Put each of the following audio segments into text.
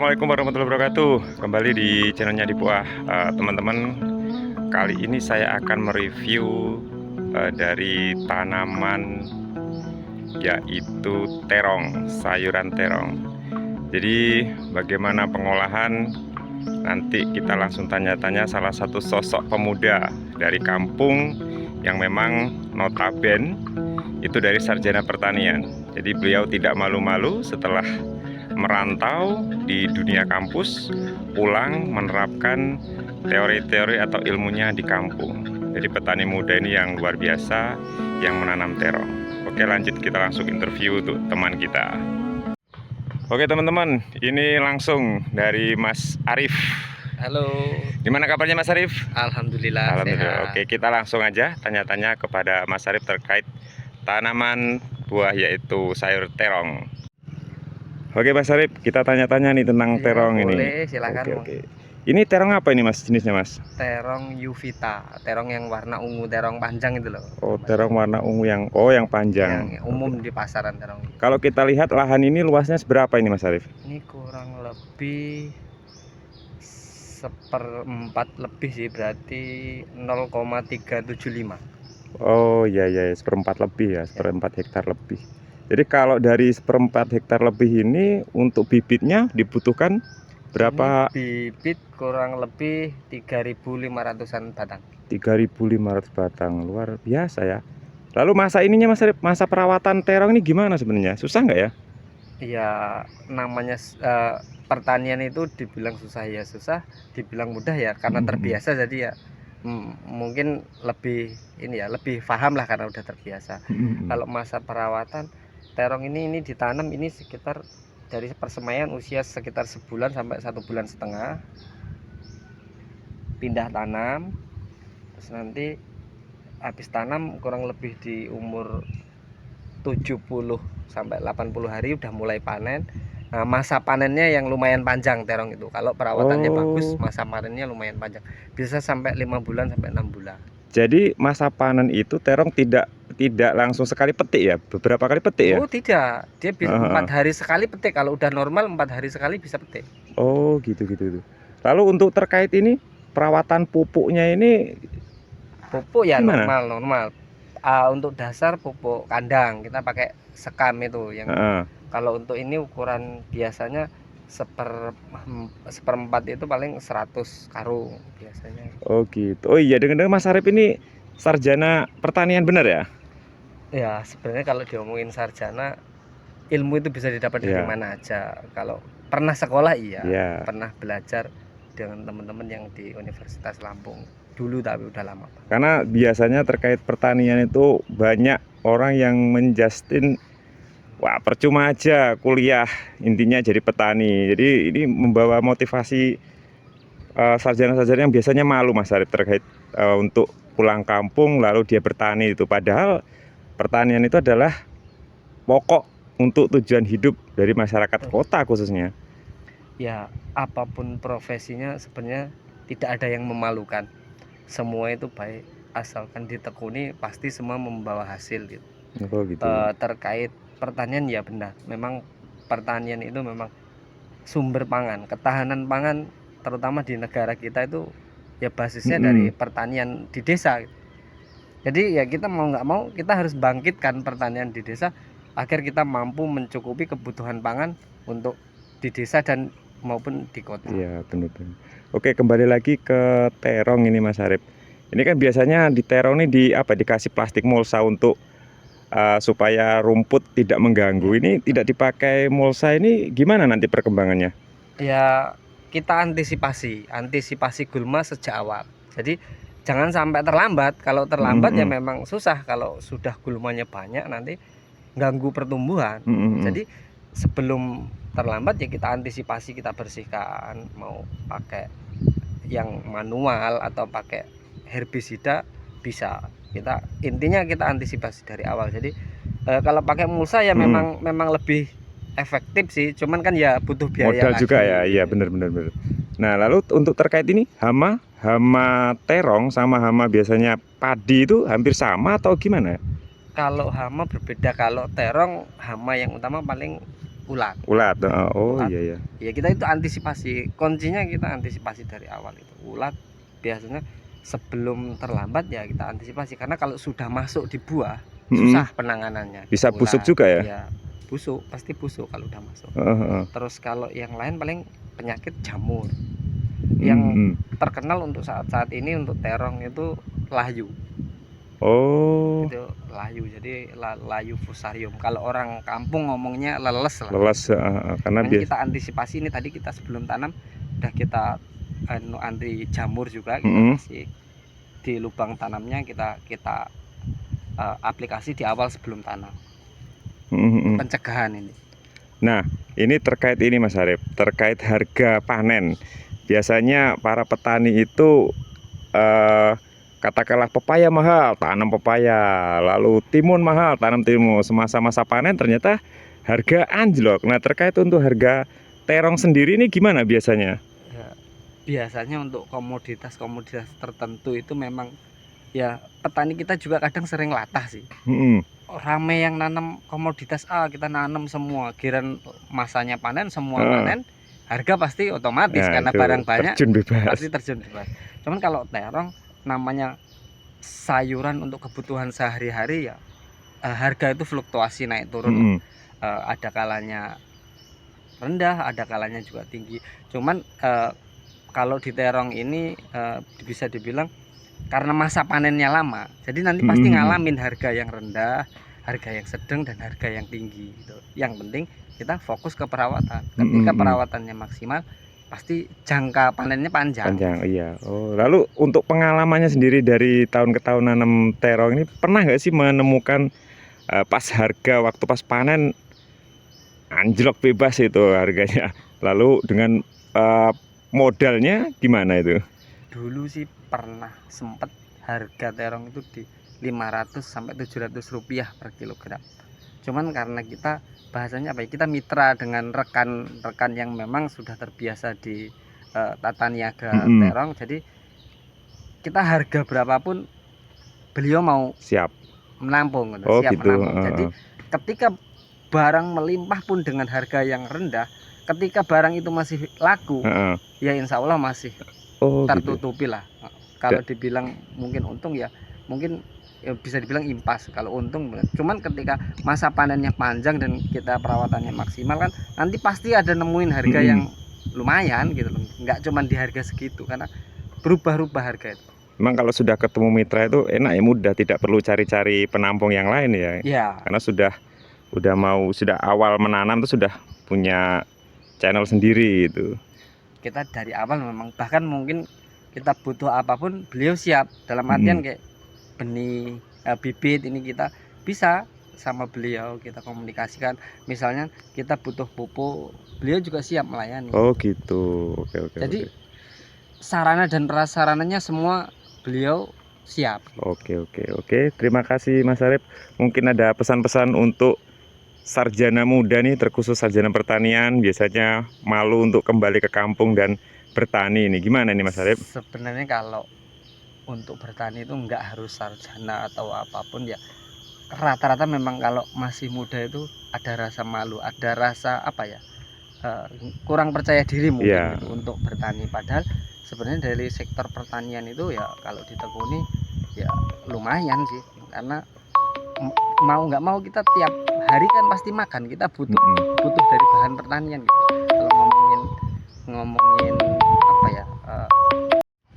Assalamualaikum warahmatullahi wabarakatuh. Kembali di channelnya Dipuah, teman-teman. Kali ini saya akan mereview dari tanaman, yaitu terong, sayuran terong. Jadi bagaimana pengolahan? Nanti kita langsung tanya-tanya salah satu sosok pemuda dari kampung yang memang notaben itu dari sarjana pertanian. Jadi beliau tidak malu-malu setelah merantau di dunia kampus, pulang menerapkan teori-teori atau ilmunya di kampung. Jadi petani muda ini yang luar biasa yang menanam terong. Oke, lanjut kita langsung interview untuk teman kita. Oke teman-teman, ini langsung dari Mas Arif. Halo. Gimana kabarnya Mas Arif? Alhamdulillah. Alhamdulillah. Sehat. Oke, kita langsung aja tanya-tanya kepada Mas Arif terkait tanaman buah yaitu sayur terong. Oke Mas Arif, kita tanya-tanya nih tentang Ya, terong ini. boleh, silakan. Oke. Ini terong apa ini Mas, jenisnya Mas? Terong Yuvita, terong yang warna ungu, terong panjang itu loh. Oh, terong warna ungu yang panjang. Yang umum di pasaran terong. Kalau kita lihat lahan ini luasnya seberapa ini Mas Arif? Ini kurang lebih 1/4 lebih sih, berarti 0,375. Oh iya, 1/4 lebih ya, 1/4 hektar lebih. Jadi kalau dari 1/4 hektar lebih ini untuk bibitnya dibutuhkan berapa? Ini bibit kurang lebih 3.500-an batang. 3.500 batang, luar biasa ya. Lalu masa ininya Mas Arif, masa perawatan terong ini gimana sebenarnya? Susah nggak ya? Iya, namanya pertanian itu dibilang susah ya susah, dibilang mudah ya karena terbiasa, jadi ya mungkin lebih ini ya, lebih paham lah karena udah terbiasa. Kalau masa perawatan terong ini ditanam ini sekitar dari persemaian usia sekitar sebulan sampai 1,5 bulan, pindah tanam, terus nanti habis tanam kurang lebih di umur 70 sampai 80 hari udah mulai panen. Nah, masa panennya yang lumayan panjang terong itu. Kalau perawatannya bagus, masa panennya lumayan panjang. Bisa sampai 5 bulan sampai 6 bulan. Jadi masa panen itu terong tidak langsung sekali petik ya? Beberapa kali petik ya? Oh, tidak. Dia bisa 4 hari sekali petik. Kalau udah normal 4 hari sekali bisa petik. Oh, gitu. Lalu untuk terkait ini perawatan pupuknya ini pupuk ya gimana? normal. Untuk dasar pupuk kandang kita pakai sekam itu yang kalau untuk ini ukuran biasanya 1/4 itu paling 100 karung biasanya. Oh gitu. Oh iya, dengar Mas Arif ini sarjana pertanian benar ya? Ya sebenarnya kalau diomongin sarjana, ilmu itu bisa didapat dari mana aja. Kalau pernah sekolah iya, pernah belajar dengan teman-teman yang di Universitas Lampung dulu, tapi udah lama. Karena biasanya terkait pertanian itu banyak orang yang menjustin, wah percuma aja kuliah, intinya jadi petani. Jadi ini membawa motivasi sarjana-sarjana yang biasanya malu Mas Arif terkait untuk pulang kampung lalu dia bertani itu. Padahal pertanian itu adalah pokok untuk tujuan hidup dari masyarakat kota khususnya. Ya apapun profesinya sebenarnya tidak ada yang memalukan. Semua itu baik, asalkan ditekuni pasti semua membawa hasil gitu. Oh, gitu. Terkait pertanian ya benar, memang pertanian itu memang sumber pangan, ketahanan pangan terutama di negara kita itu ya basisnya dari pertanian di desa gitu. Jadi ya kita mau nggak mau kita harus bangkitkan pertanian di desa agar kita mampu mencukupi kebutuhan pangan untuk di desa dan maupun di kota. Iya benar. Oke, kembali lagi ke terong ini Mas Arif. Ini kan biasanya di terong ini dikasih plastik mulsa untuk supaya rumput tidak mengganggu. Ini tidak dipakai mulsa, ini gimana nanti perkembangannya? Ya kita antisipasi gulma sejak awal. Jadi jangan sampai terlambat. Kalau terlambat ya memang susah. Kalau sudah gulmanya banyak nanti ganggu pertumbuhan. Jadi sebelum terlambat ya kita antisipasi, kita bersihkan, mau pakai yang manual atau pakai herbisida bisa. Intinya kita antisipasi dari awal. Jadi kalau pakai mulsa ya memang lebih efektif sih, cuman kan ya butuh biaya modal lagi. Juga ya. Iya benar. Nah lalu untuk terkait ini hama terong sama hama biasanya padi itu hampir sama atau gimana? Kalau hama berbeda. Kalau terong hama yang utama paling ulat. Ulat. Oh Ulat. iya ya. Ya kita itu antisipasi, kuncinya kita antisipasi dari awal itu. Ulat biasanya sebelum terlambat ya kita antisipasi, karena kalau sudah masuk di buah susah penanganannya. Bisa busuk juga ya? Ya busuk, pasti busuk kalau udah masuk. Terus kalau yang lain paling penyakit jamur. Yang terkenal untuk saat ini untuk terong itu layu. Oh. Itu layu, jadi layu fusarium. Kalau orang kampung ngomongnya leles lah. Leles, karena kita antisipasi ini tadi, kita sebelum tanam udah kita anti jamur juga, kita kasih di lubang tanamnya, kita aplikasi di awal sebelum tanam. Pencegahan ini. Nah, ini terkait ini Mas Arif, terkait harga panen. Biasanya para petani itu katakanlah pepaya mahal, tanam pepaya, lalu timun mahal, tanam timun. Semasa-masa panen ternyata harga anjlok. Nah, terkait untuk harga terong sendiri ini gimana biasanya? Ya, biasanya untuk komoditas-komoditas tertentu itu memang ya petani kita juga kadang sering latah sih. Rame yang nanam komoditas A, kita nanam semua, giliran masanya panen semua panen, harga pasti otomatis ya, karena barang banyak pasti terjun bebas. Cuman kalau terong namanya sayuran untuk kebutuhan sehari-hari ya, harga itu fluktuasi naik turun. Ada kalanya rendah, ada kalanya juga tinggi. Cuman kalau di terong ini bisa dibilang karena masa panennya lama, jadi nanti pasti ngalamin harga yang rendah, harga yang sedang, dan harga yang tinggi gitu. Yang penting kita fokus ke perawatan. Ketika perawatannya maksimal, pasti jangka panennya panjang. Iya. Oh, lalu untuk pengalamannya sendiri dari tahun ke tahun nanam terong ini, pernah nggak sih menemukan pas harga waktu pas panen anjlok bebas itu harganya? Lalu dengan modalnya gimana itu? Dulu sih pernah sempet harga terong itu di 500 sampai 700 rupiah per kilogram. Cuman karena kita bahasanya apa ya, kita mitra dengan rekan-rekan yang memang sudah terbiasa di tata niaga terong, jadi kita harga berapapun beliau mau siap menampung, siap gitu. menampung. Jadi ketika barang melimpah pun dengan harga yang rendah, ketika barang itu masih laku, ya insya Allah masih tertutupi lah. Kalau dibilang mungkin untung ya mungkin ya bisa dibilang impas kalau untung. Cuman ketika masa panennya panjang dan kita perawatannya maksimal kan, nanti pasti ada nemuin harga yang lumayan gitu loh. Nggak cuman di harga segitu, karena berubah-ubah harga itu. Memang kalau sudah ketemu mitra itu enak ya, mudah, tidak perlu cari-cari penampung yang lain ya. Karena sudah awal menanam tuh sudah punya channel sendiri itu. Kita dari awal memang, bahkan mungkin kita butuh apapun beliau siap, dalam artian kayak benih, bibit, ini kita bisa sama beliau, kita komunikasikan. Misalnya kita butuh pupuk, beliau juga siap melayani. Oh gitu. Oke. Jadi sarana dan prasarananya semua beliau siap. Oke. Terima kasih Mas Arif. Mungkin ada pesan-pesan untuk sarjana muda nih, terkhusus sarjana pertanian, biasanya malu untuk kembali ke kampung dan bertani ini. Gimana nih Mas Arif? Sebenarnya kalau untuk bertani itu nggak harus sarjana atau apapun ya. Rata-rata memang kalau masih muda itu ada rasa malu, ada rasa apa ya, kurang percaya diri mungkin gitu, untuk bertani. Padahal sebenarnya dari sektor pertanian itu ya kalau ditekuni ya lumayan sih, karena mau nggak mau kita tiap hari kan pasti makan, kita butuh dari bahan pertanian gitu. Kalau ngomongin apa ya,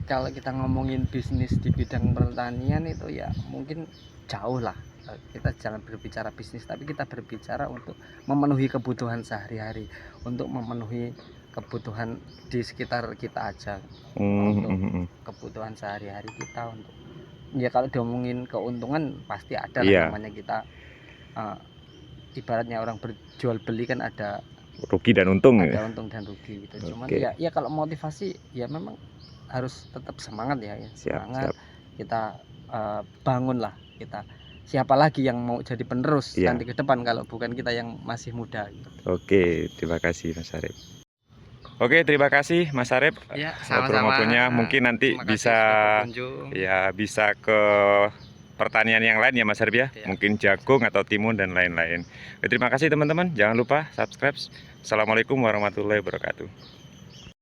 kalau kita ngomongin bisnis di bidang pertanian itu ya mungkin jauh lah. Kita jangan berbicara bisnis, tapi kita berbicara untuk memenuhi kebutuhan sehari-hari, untuk memenuhi kebutuhan di sekitar kita aja, untuk kebutuhan sehari-hari kita. Untuk ya kalau diomongin keuntungan pasti ada lah, namanya kita ibaratnya orang berjual beli kan ada rugi dan untung, ada untung dan rugi gitu. Cuman ya kalau motivasi ya memang harus tetap semangat ya, semangat. Kita bangun lah, kita siapa lagi yang mau jadi penerus nanti ke depan kalau bukan kita yang masih muda gitu. Oke, terima kasih Mas Arif. Oke, terima kasih Mas Arif. Ya, sama-sama. Mungkin nanti bisa ke pertanian yang lain ya Mas Harbi ya, Iya. mungkin jagung atau timun dan lain-lain. Terima kasih teman-teman, jangan lupa subscribe. Assalamualaikum warahmatullahi wabarakatuh.